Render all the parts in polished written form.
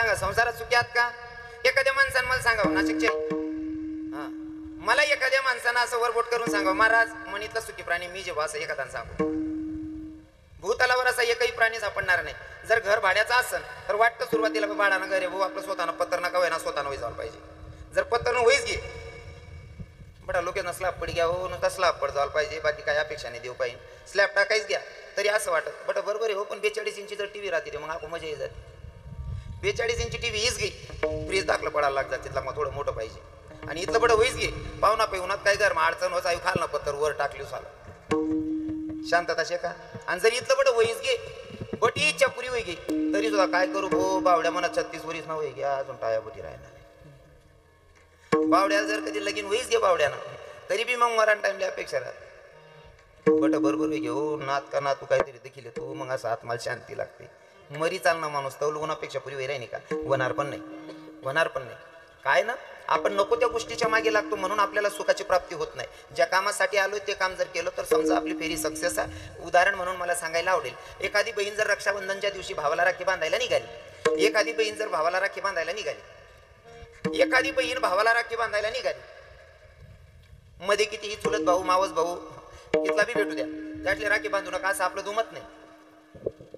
सांगा, संसारात सुखी आहात का? एखाद्या माणसानं मला सांगावं नाशिकचे, हा मला एखाद्या माणसानं असं वरबोट करून सांगावं, महाराज म्हणितला सुखी प्राणी मी जे असं एखाद्यानं सांगू. भूतलावर असा एकही प्राणी सापडणार नाही. जर घर भाड्याचं असेल तर वाटतं सुरुवातीला भाड्यानं घर आहे भाऊ आपलं, स्वतःनं पत्तर नका व्हायना, स्वतःनं वही जायला पाहिजे. जर पत्तर होईच घे बडा लोक नसला पड घ्या हो, तसला पड जायला पाहिजे, बाकी काय अपेक्षा नाही देऊ पाहिजे. स्लॅब टाकायच घ्या तरी असं वाटत बट बरोबर आहे हो, पण 42 इंची जर टीव्ही राहते मग आपण मजा येत जाते. 42 इंची टीव्ही हीच घे, फ्रीज दाखलं पडायला लागतात, तिथला मग थोडं मोठं पाहिजे. आणि इथलं बडं होईच घे, पाहुणा पेहुनात काय कर मग अडचण होत खाल ना पत्तर वर टाकली झालं शांतता शेका. आणि जर इथलं बडं वहीच घे बटी चपुरी वही घे तरी सुद्धा काय करू भो बावड्या म्हणा 36 वरीच ना वही घ्या, अजून टायाबुटी राहणार. बावड्याला जर कधी लगीन वहीच घे बावड्यानं तरी बी मग मरण टाइमला अपेक्षा राहत बट बरोबर वही घे हो, नात का ना तू काहीतरी देखील तू मग असं आत्माला शांती लागते. मरी चालना माणूस तवल गुणापेक्षा पुरी वही राहिनी का? होणार पण नाही, होणार पण नाही. काय ना आपण नको त्या गोष्टीच्या मागे लागतो म्हणून आपल्याला सुखाची प्राप्ती होत नाही. ज्या कामासाठी आलोय ते काम जर केलं तर समजा आपली फेरी सक्सेस आहे. उदाहरण म्हणून मला सांगायला आवडेल, एखादी बहीण जर रक्षाबंधनच्या दिवशी भावाला राखी बांधायला निघाली, एखादी बहीण जर भावाला राखी बांधायला निघाली, एखादी बहीण भावाला राखी बांधायला निघाली, मध्ये कितीही चुलत भाऊ मावस भाऊ इथला बी भेटू द्या, त्यातले राखी बांधू नका असं आपलं दुमत नाही,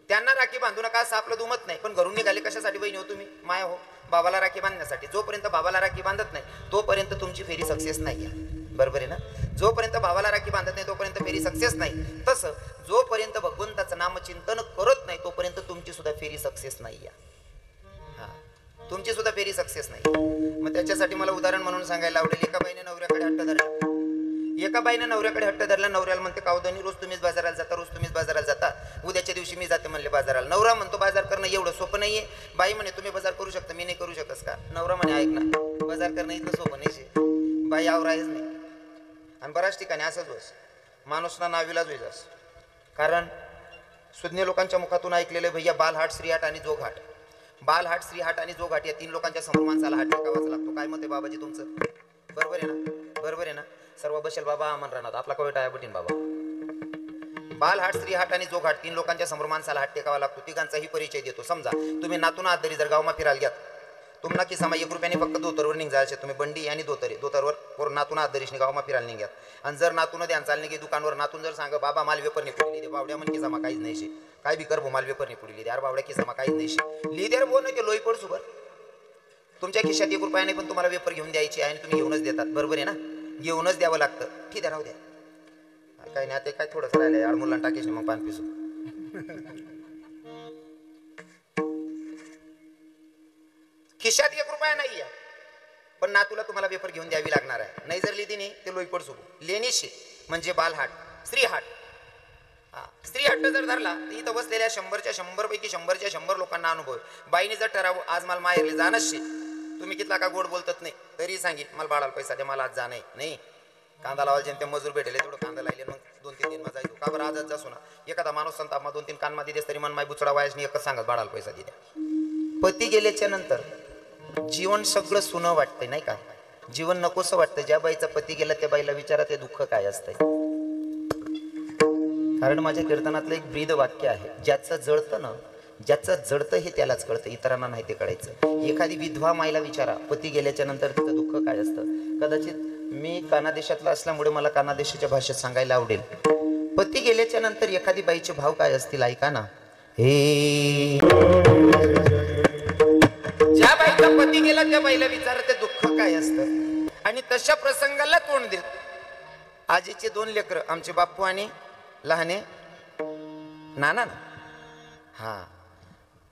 त्यांना राखी बांधू नका असं आपलं दुमत नाही. पण घरून निघाले कशासाठी बहीण हो तुम्ही? माया हो, बाबाला राखी बांधण्यासाठी. जोपर्यंत बाबाला राखी बांधत नाही तोपर्यंत तुमची फेरी सक्सेस नाही आहे, बरोबर आहे ना? जोपर्यंत भावाला राखी बांधत नाही तोपर्यंत फेरी सक्सेस नाही. तसं जोपर्यंत भगवंताचं नामचिंतन करत नाही तोपर्यंत तुमची सुद्धा फेरी सक्सेस नाही आहे. हा, तुमची सुद्धा फेरी सक्सेस नाही. मग त्याच्यासाठी मला उदाहरण म्हणून सांगायला आवडेल, एका बाईने नवऱ्याकडे हट्ट धरला, एका बाईने नवऱ्याकडे हट्ट धरला. नवऱ्याला म्हणते कावधनी रोज तुम्हीच बाजाराला जाता, रोज तुम्हीच बाजाराला जाता, उद्याच्या दिवशी मी जाते म्हणले बाजाराला. नवरा म्हणतो बाजार करणं एवढं सोपं नाहीये. बाई म्हणे तुम्ही बाजार करू शकता, मी नाही करू शकस का? नवरा म्हणे ऐक ना, बाजार करणं इतकं सोपं नाही. बाई आवरायच नाही. आणि बऱ्याच ठिकाणी असंच होस माणूसना नावीलाच होईस, कारण सुज्ञ लोकांच्या मुखातून ऐकलेलं भैया बालहाट, श्रीहाट आणि जोघाट. बालहाट, श्रीहाट आणि जोघाट या 3 लोकांच्या समोर माणसाला हात टेकावाच लागतो. काय मत आहे बाबाजी तुमचं? बरोबर आहे ना? बरोबर आहे ना? सर्व बसेल बाबा अमन राहणार आपला कवट आहे बटीन बाबा. बालहाट, श्रीहाट आणि जोघाट 3 लोकांच्या समोर माणसाला हात टेकावा लागतो. तिघांचाही परिचय देतो. समजा तुम्ही नातून आत तरी जर गावमा फिरायला घ्यात, तुम्हाला किसामा 1 रुपयाने फक्त दोतरवर निघायचे. तुम्ही बंडी आणि दोतरवर नातून आत दरीशने गावमा फिरायला निघ्यात. आणि जर नातून द्यान चालणे की दुकानवर नातून जर सांगा बाबा माल वेपर नाही पुढली दे, बावड्या म्हण किसामा काहीच नाही शे, काय बी कर भो माल वेपर नाही पुढली दे, अरे बावड्या किसामा काहीच नाही शे, लिहिद्यार बोल नाही ते लोई पड सुबर. तुमच्या खिशात 1 रुपयाने पण तुम्हाला वेपर घेऊन द्यायची आहे आणि तुम्ही घेऊनच देतात, बरोबर आहे ना? घेऊनच द्यावं लागतं. ठीक आहे राहू द्या, काही नाही. आता काय थोडंसं राहिलंय यार, मुलांना टाकेश मग पान पिसू. खिशात 1 रुपया नाही आहे पण नातूला तुम्हाला वेपर घेऊन द्यावी लागणार आहे. नाही जर लिहिली नाही ते लोईपड सुबू लेनिशे म्हणजे बालहाट. स्त्रीहाट, हा स्त्रीहट्ट जर धरला तर इथं बसलेल्या 100च्या 100 पैकी 100च्या 100 लोकांना अनुभव. बाईने जर ठरावं आज मला माहेरले जाणंच शे, तुम्ही कितला का गोड बोलतात नाही तरी सांगित मला बाळाला पैसा दे, मला आज जा नाही. कांदा लावायला जेम ते मजूर भेटले तेवढं कांदा लायले, मग 2-3 दिन मजा जायचो. का बरं आजच जासो ना, एखादा माणूस संताप 2-3 कानमध्ये देस तरी मन माय बुचडा वायसनी एकच सांगत बाळाला पैसा दे द्या. पती गेल्याच्या नंतर जीवन सगळं सुनं वाटतंय नाही का? जीवन नकोसं वाटतं. ज्या बाईचा पती गेला त्या बाईला विचारा ते दुःख काय असतंय. कारण माझ्या कीर्तनातलं एक ब्रीद वाक्य आहे, ज्याचं जळतं ना, ज्याचं जडतं हे त्यालाच कळतं, इतरांना नाही ते कळायचं. एखादी विधवा माईला विचारा पती गेल्याच्या नंतर तिचं दुःख काय असतं. कदाचित मी कानादेशातला असल्यामुळे मला कानादेशाच्या भाषेत सांगायला आवडेल. पती गेल्याच्या नंतर एखादी बाईचे भाव काय असतील ऐका ना. हे ज्या बाईचा पती गेला त्या बाईला विचारा ते दुःख काय असतं. आणि तशा प्रसंगाला तोंड देत आजीचे 2 लेकर आमचे बाप्पू आणि लहाने नाना ना, हा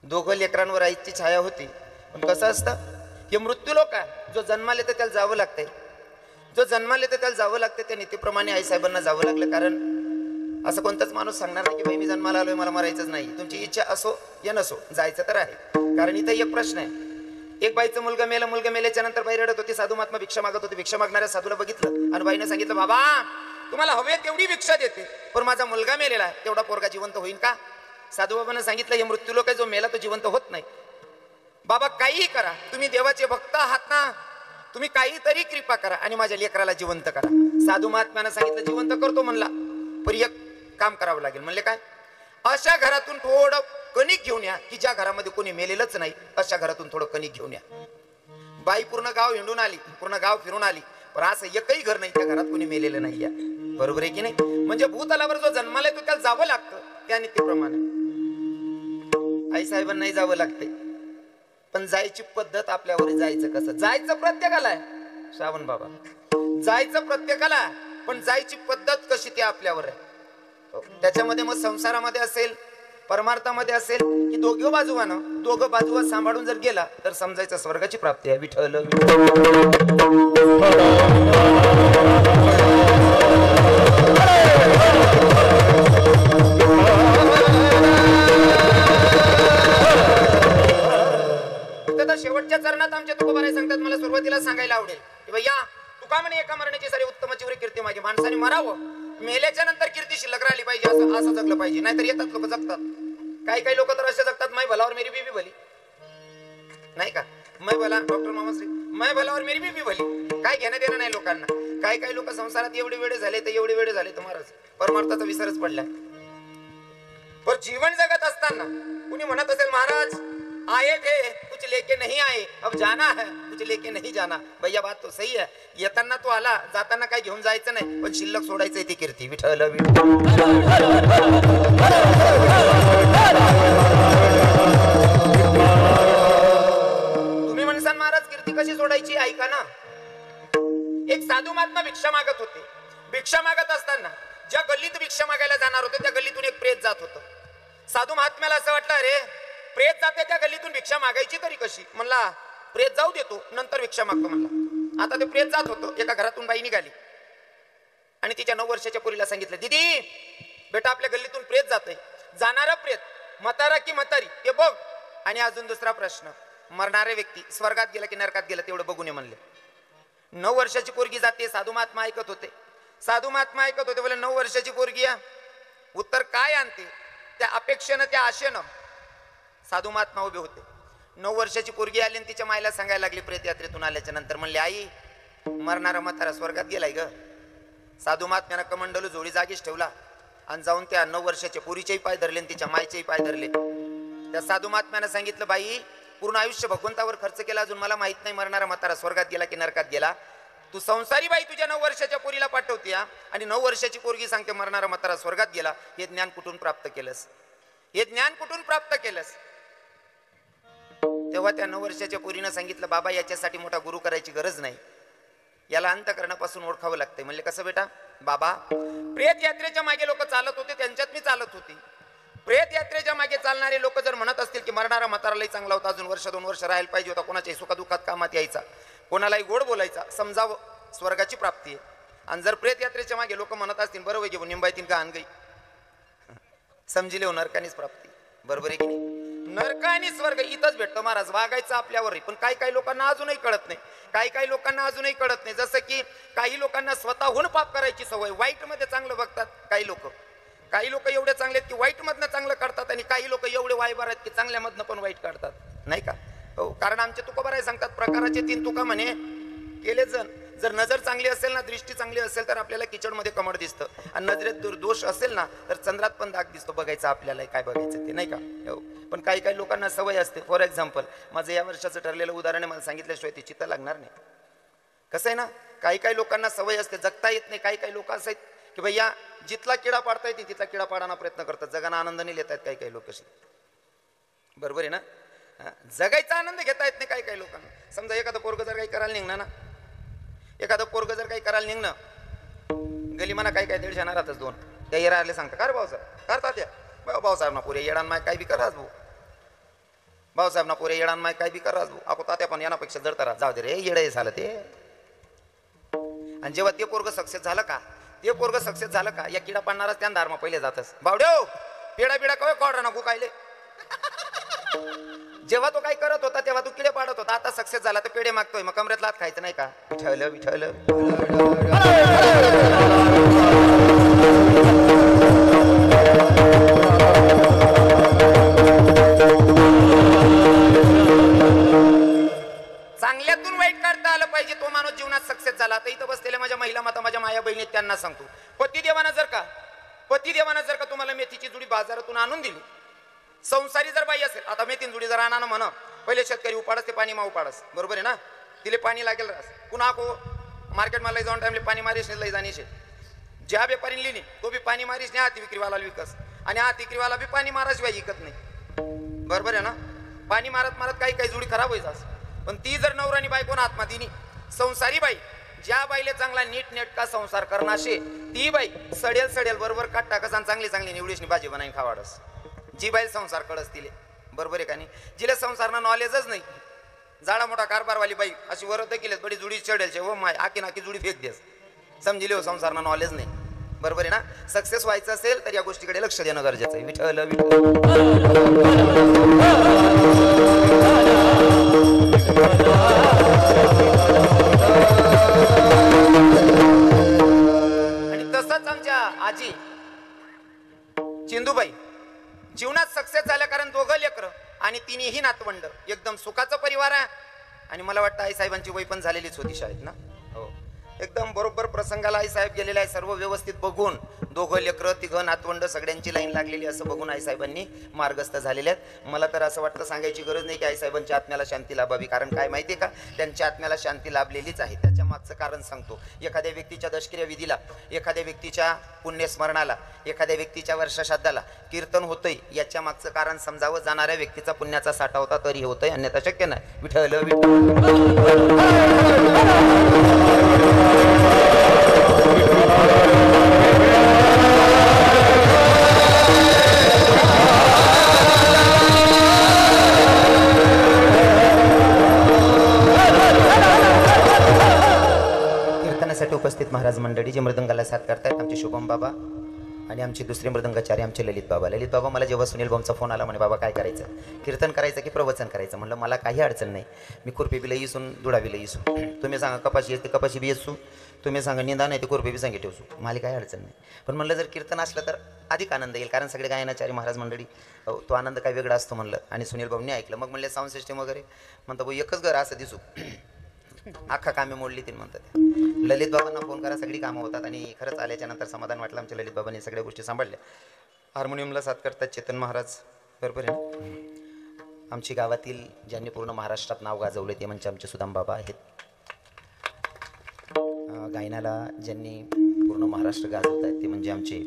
दोघं लेकरांवर आईची छाया होती. पण कसं असतं हे मृत्यू लोक आहे, जो जन्माला तर त्याला जावं लागतंय, जो जन्माला तर त्याला जावं लागतं. त्या नीतीप्रमाणे आईसाहेबांना जावं लागलं. कारण असं कोणताच माणूस सांगणार नाही की भाई मी जन्माला आलोय मला मरायचंच नाही. तुमची इच्छा असो या नसो जायचं तर आहे. कारण इथं एक प्रश्न आहे, एक बाईचं मुलगा मेल्याच्या नंतर बाई रडत होती. साधू महात्मा भिक्षा मागत होती. भिक्षा मागणाऱ्या साधूला बघितलं आणि बाईने सांगितलं बाबा तुम्हाला हवे तेवढी भिक्षा देते पण माझा मुलगा मेलेला आहे, तेवढा पोरगा जिवंत होईल का? साधू बाबांना सांगितलं हे मृत्यू लोक आहे, जो मेला तो जिवंत होत नाही. बाबा काहीही करा, तुम्ही देवाचे भक्त आहात ना, तुम्ही काहीतरी कृपा करा आणि माझ्या लेकराला जिवंत करा. साधू महात्म्यानं सांगितलं जिवंत करतो म्हणला, पण एक काम करावं लागेल. म्हणले काय? अशा घरातून थोडं कणिक घेऊन या की ज्या घरामध्ये कोणी मेलेलंच नाही अशा घरातून थोडं कणिक घेऊन या. बाई पूर्ण गाव हिंडून आली, पूर्ण गाव फिरून आली, पण असं एकही घर नाही त्या घरात कोणी मेलेलं नाही. बरोबर आहे की नाही? म्हणजे भूतलावर जो जन्माला तो त्याला जावं लागतं त्या नीतीप्रमाणे. आई साहेबांनाही जावं लागते, पण जायची पद्धत आपल्यावर. जायचं कसं? जायचं प्रत्येकाला आहे श्रावण बाबा, जायचं प्रत्येकाला, पण जायची पद्धत कशी ते आपल्यावर आहे. त्याच्यामध्ये मग संसारामध्ये असेल, परमार्थामध्ये असेल की दोघं बाजूला सांभाळून जर गेला तर समजायचं स्वर्गाची प्राप्ती आहे. विठ्ठल शेवटच्या चरणात आमच्या तुकोबाराय सांगतात, मला सुरुवातीला सांगायला आवडेल की भैया तुका म्हणे एका मरणाची सारी उत्तमाची वरी कीर्ती मागे. माणसाने मरावं, मेल्याच्या नंतर कीर्ती शिल्लक राहिली पाहिजे, असं जगलं पाहिजे. नाहीतर येतात लोक जगतात. काही लोक तर असे जगतात, मै भलावर मेरी बीबी भली, नाही का? मै भला डॉक्टर मामाश्री, मै भलावर मेरी बीबी भली. काय घेणं देणं नाही लोकांना. काही लोक संसारात एवढे वेळ झाले तर महाराज परमार्थाचा विसरच पडलाय. पण जीवन जगत असताना कुणी म्हणत असेल महाराज आए थे कुछ लेके नहीं आए, अब जाना है कुछ लेके नहीं जाना. भैया बात तो सही है. येताना तो आला, जाताना काही घेऊन जायचं नाही, पण शिल्लक सोडायचंय ती कीर्ती. विठ्ठल तुम्ही म्हणसान महाराज कीर्ती कशी सोडायची? ऐका ना. एक साधू महात्मा भिक्षा मागत होते. भिक्षा मागत असताना ज्या गल्लीत भिक्षा मागायला जाणार होते त्या गल्लीतून एक प्रेत जात होतं. साधू महात्म्याला असं वाटलं, अरे प्रेत जाते त्या गल्लीतून भिक्षा मागायची तरी कशी? म्हणला प्रेत जाऊ देतो, नंतर भिक्षा मागतो म्हणला. आता ते प्रेत जात होतं. एका घरातून बाई निघाली आणि तिच्या 9 वर्षाच्या पोरीला सांगितलं, दीदी बेटा आपल्या गल्लीतून प्रेत जातंय, जाणारा प्रेत म्हातारा की म्हातारी ते बघ. आणि अजून दुसरा प्रश्न, मरणारे व्यक्ती स्वर्गात गेला की नरकात गेला तेवढं बघून ये म्हणले. 9 वर्षाची पोरगी जाते. साधू महात्मा ऐकत होते. बोले 9 वर्षाची पोरगी उत्तर काय आणते? त्या अपेक्षेनं, त्या आशेनं साधू महात्मा उभे होते. 9 वर्षाची पोरगी आली आणि तिच्या मायला सांगायला लागली प्रेत यात्रेतून आल्याच्या नंतर, म्हणले आई मरणारा म्हातारा स्वर्गात गेलाय ग. साधू महात्म्यानं कमंडलू जोडी जागीच ठेवला आणि जाऊन त्या 9 वर्षाच्या पोरीचेही पाय धरले आणि तिच्या मायचेही पाय धरले. त्या साधू महात्म्यानं सांगितलं, बाई पूर्ण आयुष्य भगवंतावर खर्च केला, अजून मला माहित नाही मरणारा म्हातारा स्वर्गात गेला की नरकात गेला. तू संसारी बाई तुझ्या 9 वर्षाच्या पोरीला पाठवते आणि 9 वर्षाची पोरगी सांगते मरणारा म्हातारा स्वर्गात गेला. हे ज्ञान कुठून प्राप्त केलंस? तेव्हा त्या 9 वर्षाच्या पोरीनं सांगितलं, बाबा याच्यासाठी मोठा गुरु करायची गरज नाही, याला अंतःकरणापासून ओळखावं लागते. म्हणले कसं बेटा? बाबा प्रेत यात्रेच्या मागे लोक चालत होते, त्यांच्यात मी चालत होती. प्रेत यात्रेच्या मागे चालणारे लोक जर म्हणत असतील की मरणारा म्हातारालाही चांगला होता, अजून 1-2 वर्ष राहायला पाहिजे होता, कोणाच्याही सुखदुःखात कामात यायचा, कोणालाही गोड बोलायचा, समजावं स्वर्गाची प्राप्ती आहे. आणि जर प्रेत यात्रेच्या मागे लोक म्हणत असतील बरोबर घेऊन निंबायतील का आणगई समजिले हो नरकानीच प्राप्ती. बरोबर आहे की नाही? नरक आणि स्वर्ग इथंच भेटतो महाराज. वागायचं आपल्यावर. पण काही लोकांना अजूनही कळत नाही. काही लोकांना अजूनही कळत नाही. जसं की काही लोकांना स्वतःहून पाप करायची सवय, वाईट मध्ये चांगलं बघतात. काही लोक एवढे चांगले आहेत की वाईट मधनं चांगलं करतात, आणि काही लोक एवढे वायबार आहेत की चांगल्या मधनं पण वाईट काढतात, नाही का? हो, कारण आमचे तुकोबाराय सांगतात प्रकाराचे 3 तुका म्हणे केले जण. जर नजर चांगली असेल ना, दृष्टी चांगली असेल तर आपल्याला किचडमध्ये कमळ दिसतं, आणि नजरेत दुर्दोष असेल ना तर चंद्रात पण दाग दिसतो. बघायचं आपल्याला काय बघायचं ते, नाही का? हो. पण काही लोकांना सवय असते. फॉर एक्झाम्पल माझं या वर्षाचं ठरलेलं उदाहरण आहे, मला सांगितल्याशिवाय ते चित्त लागणार नाही. कसं आहे ना, काही लोकांना सवय असते, जगता येत नाही. काही लोक असं आहेत की भैया जिथला किडा पाडता येते तिथला किडा पाडण्याचा प्रयत्न करतात, जगाना आनंद नाही घेतात काही लोक असे. बरोबर आहे ना? जगायचा आनंद घेता येत नाही काही लोकांना. समजा एखादं पोरग जर काही करायला निघणार ना, गली म्हणा काही 150 येणारातच 2 त्या येराले सांगता, का रे भाऊसाहेब करतात या भाऊसाहेब ना पुरे येडान माय काय बी कराच भाऊ, भाऊसाहेब ना पुरे येडान माय काय बी कराच भाऊ, ako तात्या पण यानापेक्षा जडता राहा, जाऊ दे रे येडे झालं ते. आणि जेव्हा ते पोरग सक्सेस झालं का या किडा पाडणारच त्या दारमा पहिले जातच, बावड्यो पेडा बिडा कवे कॉडरा नको कायले. जेव्हा तो काय करत होता तेव्हा तू किडे पाडत होता, आता सक्सेस झाला तर पेढे मागतोय, मग कमरेत लात खायचं नाही का? विठ्ठल चांगल्यातून वाईट काढता आलं पाहिजे, तो माणूस जीवनात सक्सेस झाला. आता इथं बसलेल्या माझ्या महिला माता, माझ्या माया बहिणी, त्यांना सांगतो, पतिदेवानं जर का तुम्हाला मेथीची जुडी बाजारातून आणून दिली संसारी जर बाई असेल, आता मी तीन जुडी जर आणा म्हणा, पहिले शेतकरी उपाडस ते पाणी मा उपाडस, बरोबर आहे ना, तिले पाणी लागेल रास, पुन्हा को मार्केटमा लई जाऊन टाइमले पाणी मारीस नाही लई जाणीशे, ज्या व्यापारीने लिहिली तो बी पाणी मारीस नाही, हाती विक्रीवाला विकस, आणि हात विक्रीवाला बी पाणी माराशिवाय विकत नाही, बरोबर आहे ना. पाणी मारत मारत काही काही जुडी खराब होईस, पण ती जर नवरानी बायको ना आत्मा दिनी संसारी बाई, ज्या बाईले चांगला नीट नेटका संसार करणाशे ती बाई सडेल सडेल बरोबर काट टाकस आणि चांगली चांगली निवडीशनी भाजी बनाई खावाडस. जी बाई संसार कळस तिले, बरोबर आहे का नाही. जिला संसारना नॉलेजच नाही, जाडा मोठा कारभारवाली बाई अशी वरत केलेत बडी जुडी चढेल हो माय, आकी नाकी जुडी फेक देस, समजिले हो संसारना नॉलेज नाही, बरोबर आहे ना. सक्सेस व्हायचं असेल तर या गोष्टीकडे लक्ष देणं गरजेचं आहे. विठ्ठल आणि तसंच आमच्या आजी चिंदूबाई जीवनात सक्सेस झाल्या, कारण दोघं लेकरं आणि तिन्ही नातवंड, एकदम सुखाचा परिवार आहे. आणि मला वाटतं आई साहेबांची वय पण झालेलीच होती शाळेत ना, हो एकदम बरोबर प्रसंगाला आई साहेब गेलेले आहे. सर्व व्यवस्थित बघून दोघं लेकरं तिघं नातवंड सगळ्यांची लाईन लागलेली असं बघून आई साहेबांनी मार्गस्थ झालेले आहेत. मला तर असं वाटतं सांगायची गरज नाही की आई साहेबांच्या आत्म्याला शांती लाभावी, कारण काय माहितीये का, त्यांच्या आत्म्याला शांती लाभलेलीच आहे. त्याच्या मागचं कारण सांगतो. एखाद्या व्यक्तीच्या दशक्रिया विधीला, एखाद्या व्यक्तीच्या पुण्यस्मरणाला, एखाद्या व्यक्तीच्या वर्षश्राद्धाला कीर्तन होतंय, याच्या मागचं कारण समजावं. जाणाऱ्या व्यक्तीचा पुण्याचा साठा होता तरी होतंय, अन्यथा शक्य नाही. विठ्ठल कीर्तनासाठी उपस्थित महाराज मंडळी, जे मृदंगाला साथ करतायत आमचे शुभम बाबा आणि आमचे दुसरे मृदंगाचार्य आमचे ललित बाबा. ललित बाबा मला जेव्हा सुनील भाऊंचा फोन आला, म्हणे बाबा काय करायचं, कीर्तन करायचं की प्रवचन करायचं. म्हणलं मला काही अडचण नाही, मी खुरपी बिला येसून दुडावीला येसू, तुम्ही सांगा कपाशी येते कपाशी बी येसू, तुम्ही सांगा निंदा नाही ते खुरपी बी सांगे ठेवसू, मला काही अडचण नाही. पण म्हणलं जर कीर्तन असलं तर अधिक आनंद येईल, कारण सगळे गायनाचार्य महाराज मंडळी, तो आनंद काय वेगळा असतो म्हणलं. आणि सुनील भाऊंनी ऐकलं. मग म्हणले साऊंड सिस्टम वगैरे, म्हणतो भाऊ एकच घर असं दिसू, अख्खा कामे मोडली ती म्हणतात. ललित बाबांना फोन करा, सगळी कामं होतात. आणि खरंच आल्याच्या नंतर समाधान वाटलं. आमच्या ललित बाबांनी सगळ्या गोष्टी सांभाळल्या. हार्मोनियमला साथ करतात चेतन महाराज, बरोबर आहे. आमची गावातील ज्यांनी पूर्ण महाराष्ट्रात नाव गाजवले ते म्हणजे आमचे सुदाम बाबा आहेत. गायनाला ज्यांनी पूर्ण महाराष्ट्र गाजवत आहेत ते म्हणजे आमचे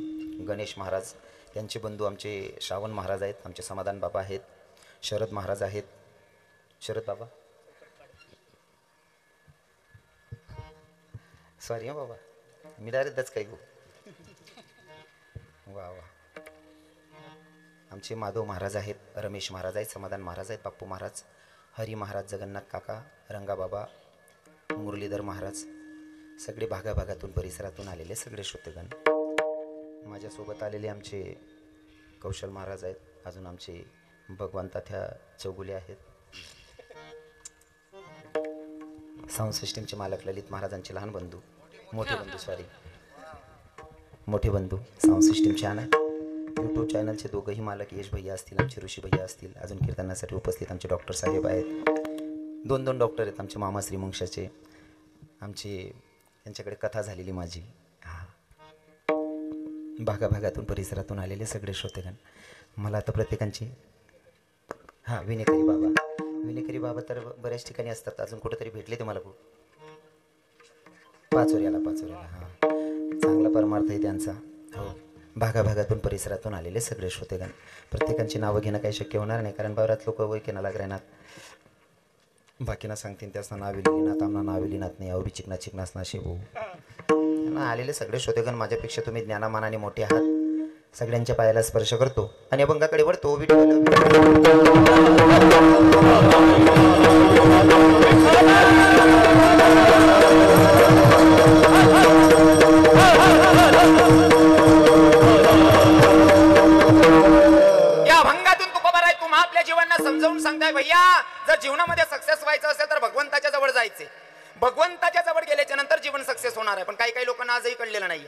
गणेश महाराज, त्यांचे बंधू आमचे श्रावण महाराज आहेत, आमचे समाधान बाबा आहेत, शरद महाराज आहेत. शरद बाबा सॉरी हां बाबा, मी डायरेक्ट दच काही गो. वा वा. आमचे माधव महाराज आहेत, रमेश महाराज आहेत, समाधान महाराज आहेत, बाप्पू महाराज, हरी महाराज, जगन्नाथ काका, रंगाबाबा, मुरलीधर महाराज, सगळे भागाभागातून परिसरातून आलेले सगळे श्रोतेगण. माझ्यासोबत आलेले आमचे कौशल महाराज आहेत, अजून आमचे भगवंताथ्या चौगुले आहेत, साऊंड सिस्टीमचे मालक ललित महाराजांचे लहान बंधू, मोठे बंधू मोठे बंधू साऊंड सिस्टीमचे आहेत. यूट्यूब चॅनलचे दोघंही मालक यश भैया असतील, आमचे ऋषी भैया असतील, अजून कीर्तनासाठी उपस्थित आमचे डॉक्टर साहेब आहेत. दोन डॉक्टर आहेत आमचे मामा श्रीमुंशाचे, आमचे त्यांच्याकडे कथा झालेली माझी. भागाभागातून परिसरातून आलेले सगळे श्रोतेगण. मला आता प्रत्येकांची विनेकरी बाबा तर बऱ्याच ठिकाणी असतात, अजून कुठेतरी भेटले ते मला पाचोऱ्याला चांगला परमार्थ आहे त्यांचा. हो, भागाभागातून परिसरातून आलेले सगळे श्रोतेगण. प्रत्येकांची नावं घेणं काही शक्य होणार नाही, कारण बऱ्याच लोक वय केना लागणार, बाकीना सांगतील त्यासना नाव लिहिनात, आमना नाव लिहिनात नाही, अवबी चिकनाच ना शेवू ना. आलेले सगळे श्रोतेगण, माझ्यापेक्षा तुम्ही ज्ञानामानाने मोठे आहात. सगळ्यांच्या पायाला स्पर्श करतो आणि अभंगाकडे वळतो. या अभंगातून तुकोबा राय तुम्हा आपल्या जीवनाला समजावून सांगताय, भैया जर जीवनामध्ये सक्सेस व्हायचं असेल तर भगवंताच्या जवळ जायचे. भगवंताच्या जवळ गेल्याच्या नंतर जीवन सक्सेस होणार आहे. पण काही लोकांना आजही कळलेलं नाही.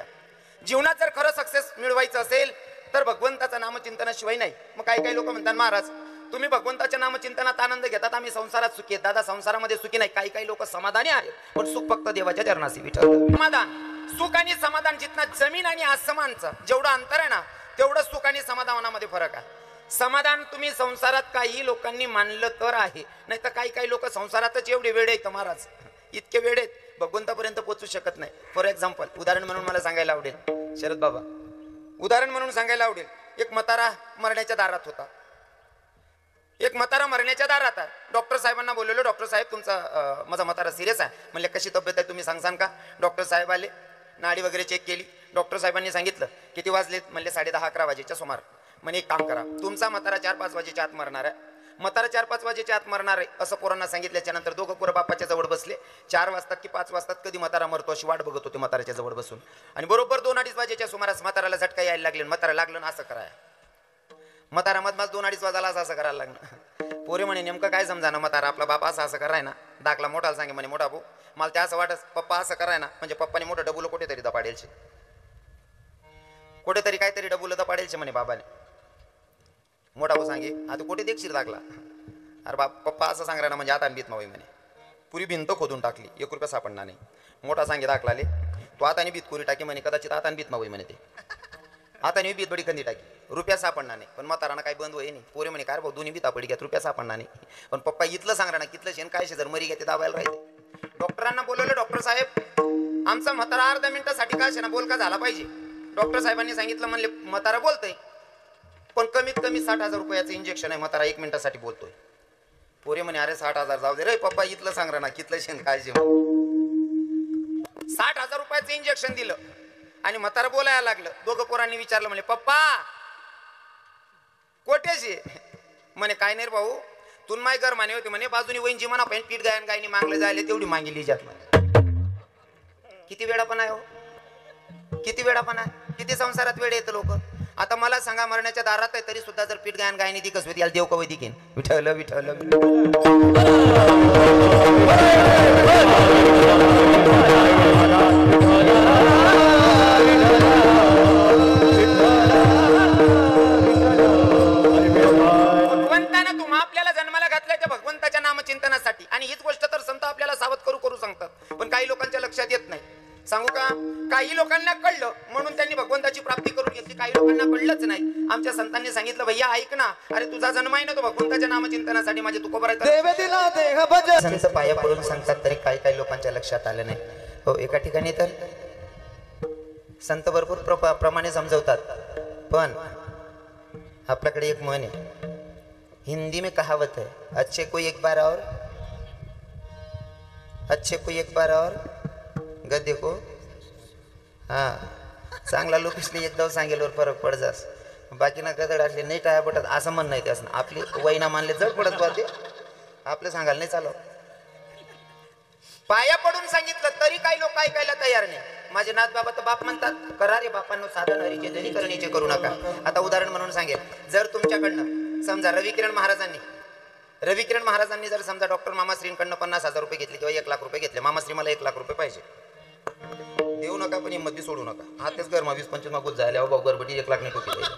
जीवनात जर खरं सक्सेस मिळवायचं असेल तर भगवंताचं नामचिंतनाशिवाय नाही. मग काही लोक म्हणतात, महाराज तुम्ही भगवंताच्या नामचिंतनात आनंद घेतात, आम्ही संसारात सुखी आहेत. दादा, संसारामध्ये सुखी नाही. काही लोक समाधानी आहेत, पण सुख फक्त देवाच्या चरणाशी. विठ्ठल समाधान, सुख आणि समाधान जितना जमीन आणि आसमानचं जेवढं अंतर आहे ना, तेवढं सुख आणि समाधानामध्ये फरक आहे. समाधान तुम्ही संसारात काही लोकांनी मानलं तर आहे, नाही तर काही काही लोक संसारातच एवढे वेळ आहेत महाराज, इतके वेळ आहेत भगवंतापर्यंत पोहोचू शकत नाही. फॉर एक्झाम्पल, उदाहरण म्हणून मला सांगायला आवडेल शरद बाबा, उदाहरण म्हणून सांगायला आवडेल. एक म्हातारा मरण्याच्या दारात होता. एक म्हातारा मरण्याच्या दारात आहे. डॉक्टर साहेबांना बोलवलं, डॉक्टर साहेब तुमचा माझा म्हातारा सिरियस आहे. म्हणले कशी तब्येत आहे तुम्ही सांगसान का? डॉक्टर साहेब आले, नाडी वगैरे चेक केली. डॉक्टर साहेबांनी सांगितलं किती वाजलेत? म्हणले 10:30-11 वाजेच्या सुमार. म्हणे एक काम करा, तुमचा म्हातारा 4-5 वाजेच्या आत मरणार आहे. म्हातारा 4-5 वाजेच्या आत मरणार आहे असं पोरांना सांगितल्याच्या नंतर दोघं पोरं बापाच्या जवळ बसले. 4 वाजतात की 5 वाजतात कधी म्हातारा मरतो अशी वाट बघत होते म्हाताऱ्याच्या जवळ बसून. आणि बरोबर 2-2:30 वाजेच्या सुमारास म्हाताराला झटका यायला लागले. म्हातारा लागलं ना असं कराय, म्हातारा मधमाच 2-2:30 वाजायला असं करायला लागलं. पोरे म्हणे नेमकं काय समजा ना, म्हातारा आपला बापा असं कराय ना. दाखला मोठाला सांगे म्हणे मोठा भाऊ मला त्या असं वाटत पप्पा असं कराय ना, म्हणजे पप्पाने मोठं डबुलं कुठेतरी दपाडेलचे, कुठेतरी काहीतरी डबुलं दपाडेलचे म्हणे बाबाने. मोठा भाऊ सांगे आता कुठे देखशील दाखला? अरे बाप पप्पा असं सांगणार ना म्हणजे आता भीत मावी म्हणे. पुरी भिंत खोदून टाकली, 1 रुपया सापडणार नाही. मोठा सांगे दाखलाले तो आताने भीत कोरी टाकी म्हणे, कदाचित आता भीत मावी म्हणे. ते आताने भीत बडी खंदी टाकी, रुपया सापडणार नाही. पण म्हाताराना काही बंद होई नाही. पोरे म्हणे काय भाऊ दोन्ही भीता पडी घ्या, रुपया सापडणार नाही. पण पप्पा इथलं सांगणार ना कितलं शेण काय जर मरी घ्या ते दाबायला राहते. डॉक्टरांना बोलवलं, डॉक्टर साहेब आमचा म्हातारा अर्ध्या मिनिटासाठी काय शेणा बोल का झाला पाहिजे. डॉक्टर साहेबांनी सांगितलं, म्हणले म्हातारा बोलतोय पण कमीत कमी 60,000 रुपयाचं इंजेक्शन आहे, म्हातारा 1 मिनिटासाठी बोलतोय. पोरे म्हणे अरे 60,000 जाऊ दे रे पप्पा, इथलं सांगणार ना कितलं शेण काय जेवण. 60,000 रुपयाचं इंजेक्शन दिलं आणि म्हातारा बोलायला लागलं. दोघं पोरांनी विचारलं, म्हणे पप्पा कोट्याशी? म्हणे काय नाही भाऊ तुन माय घर माने होते म्हणे, बाजूनी वैनची म्हणा पण पीठ गायन गायनी मागलं जायले तेवढी मागितली जात. किती वेळापण आहे हो, किती वेळापण आहे, किती संसारात वेळ येतं लोक. आता मला सांगा मरण्याच्या दारात आहे तरी सुद्धा जर पीठ गायन गायनी दिकस होती याला देव कवय दिकेन. विठ्ठल विठ्ठल भगवंतानं तुम्हा आपल्याला जन्माला घातलंय त्या भगवंताच्या नामचिंतनासाठी. आणि हीच गोष्ट तर संत आपल्याला सावध करू सांगतात, पण काही लोकांच्या लक्षात येत नाही. सांगू का, काही लोकांना कळलं म्हणून त्यांनी भगवंताची प्राप्ती करून घेतली, काही लोकांना कळलंच नाही. आमच्या संतांनी सांगितलं भैया ऐक ना, अरे तुझा जन्म आहे ना तो भगवंताच्या नामचिंतनासाठी, माझे तू कोबरायचं संत पाया पडून सांगतात तरी काही काही लोकांच्या लक्षात आलं नाही. हो एका ठिकाणी तर संत भरपूर प्रमाणे समजवतात, पण आपल्याकडे एक म्हण आहे, हिंदी में कहावत है, अच्छे कोई एक बार और गद्दे को हा चांगला लोक इसलिए एकदा सांगेलवर फरक पड जास, बाकी ना गदड असले नाही टाया पडत असं म्हण नाही. त्यास आपली वैना मानले जड पडत बा, ते आपलं सांगायला नाही चालव. पाया पडून सांगितलं तरी काही लोक ऐकायला तयार नाही. माझे नाथ बाबा तर बाप म्हणतात करा रे बापांनो साधन हरीचे जनी करणीचे करू नका. आता उदाहरण म्हणून सांगेल, जर तुमच्याकडनं समजा रविकिरण महाराजांनी जर समजा डॉक्टर मामाश्रींकडनं 50,000 रुपये घेतले किंवा 1 लाख रुपये घेतले, मामाश्री मला 1 लाख रुपये पाहिजे, देऊ नका पण हिंमत सोडू नका. हातेच गरमा 20-25 मागून जायला बाबा गरबटी 1 लाख नाही टोकी द्यायची.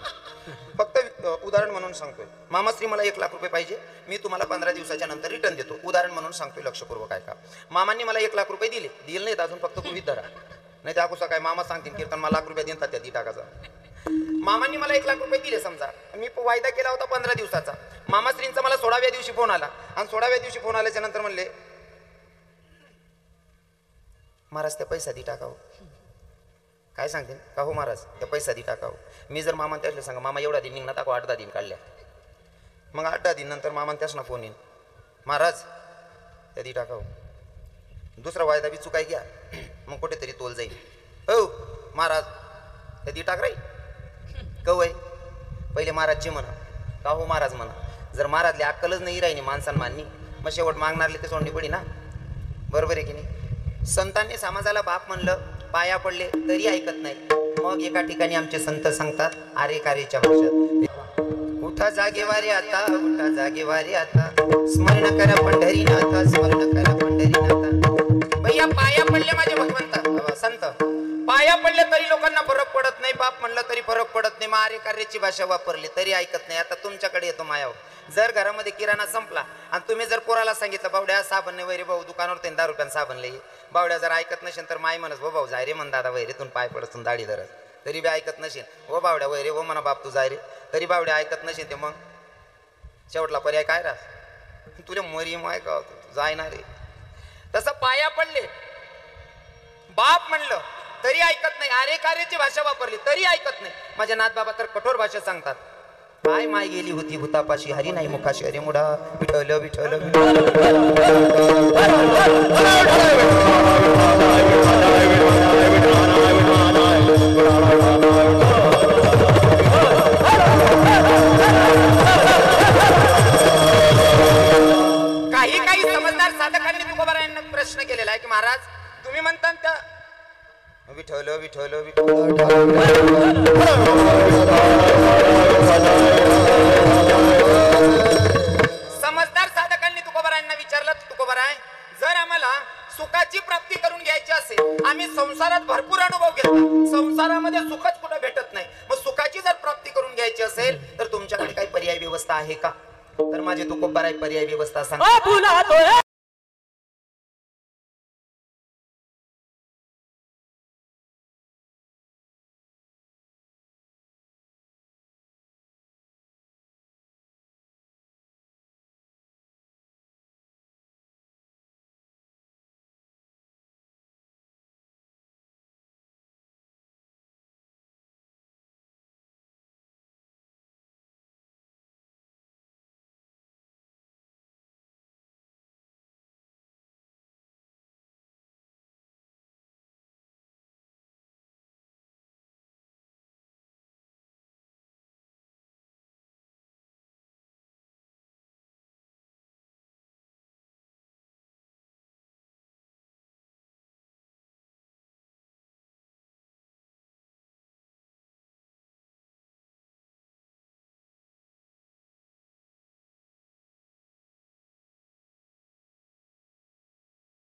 फक्त उदाहरण म्हणून सांगतोय, मामाश्री मला 1 लाख रुपये पाहिजे, मी तुम्हाला 15 दिवसाच्या नंतर रिटर्न देतो. उदाहरण म्हणून सांगतोय, लक्षपूर्वक ऐका. मामांनी मला 1 लाख रुपये दिले नाहीत अजून, फक्त गृहीत धरा, नाही त्या अगोदर काय मामा सांगतील कीर्तन मला 1 लाख रुपये देतात त्या ती टाकाचा. मामांनी मला 1 लाख रुपये दिले समजा, मी वायदा केला होता 15 दिवसाचा. मामाश्रींचा मला 16व्या दिवशी फोन आला आणि 16व्या दिवशी फोन आल्याच्या नंतर म्हणले महाराज त्या पैसा दी टाकावं. काय सांगते का हो महाराज त्या पैसा दी टाकावं. मी जर मामा त्याला सांगा मामा एवढा दिन निघणार टाकावं, 8-10 दिन काढल्या, मग 8-10 दिन नंतर मामा त्यासना फोन येईन महाराज त्या दी टाकावं. दुसरा वायदा बी चुकाय घ्या, मग कुठेतरी तोल जाईल. हो महाराज त्या दी टाक रे कवय पहिले महाराजची म्हणा का हो महाराज म्हणा. जर महाराजली अक्कलच नाही राहिनी माणसान माननी, मग शेवट मागणारले ते सोंडी पडी ना, बरोबर आहे की नाही. संतांनी समाजाला बाप म्हणलं, पाया पडले तरी ऐकत नाही. मग एका ठिकाणी आमचे संत सांगतात आरे कारेच्या भाषेत, उठा जागेवारे आता, उठा जागेवारे आता, स्मरण करा पंढरीनाथा, स्मरण करा पंढरीनाथा. भैया पाया पडले माझे भगवंता संत, पाया पडले तरी लोकांना फरक पडत नाही, बाप म्हणलं तरी फरक पडत नाही. मग आरे कार्याची भाषा वापरली तरी ऐकत नाही. आता तुमच्याकडे येतो मायाव, जर घरामध्ये किराणा संपला आणि तुम्ही जर पोराला सांगितलं बावड्या साबण नाही वैरे भाऊ दुकानावर 10 रुपयानं साबण लई, बावड्या जर ऐकत नसेल तर माय म्हणस भाऊ जाय रे म्हण दादा वैरेतून पाय पडतून दाढी धरत, तरी बी ऐकत नसेल. हो बावड्या वय रे, हो म्हणा बाप तू जाय रे, तरी बावड्या ऐकत नसेल. ते मग शेवटला पर्याय काय राह, तुझ्या मरी माय का जाय ना रे. तसं पाया पडले, बाप म्हणलं तरी ऐकत नाही, अरे कार्याची भाषा वापरली तरी ऐकत नाही. माझ्या नाथ बाबा तर कठोर भाषा सांगतात. काय माय गेली होती भूतापाशी, हरी नाही मुखाशी, अरे मुडा विठल विठल. काही काही समजदार साधकांनी तुकोबारा यांना प्रश्न केलेला आहे की महाराज तुम्ही म्हणता त्या विठल विठल विठल. समजदार साधकांनी तुकोबारायांना विचारलं, तुकोबाराय जर आम्हाला सुखाची प्राप्ती करून घ्यायची असेल, आम्ही संसारात भरपूर अनुभव घेतला, संसारामध्ये सुखच कुठं भेटत नाही, मग सुखाची जर प्राप्ती करून घ्यायची असेल तर तुमच्याकडे काही पर्याय व्यवस्था आहे का? तर माझे तुकोबाराय पर्याय व्यवस्था सांग.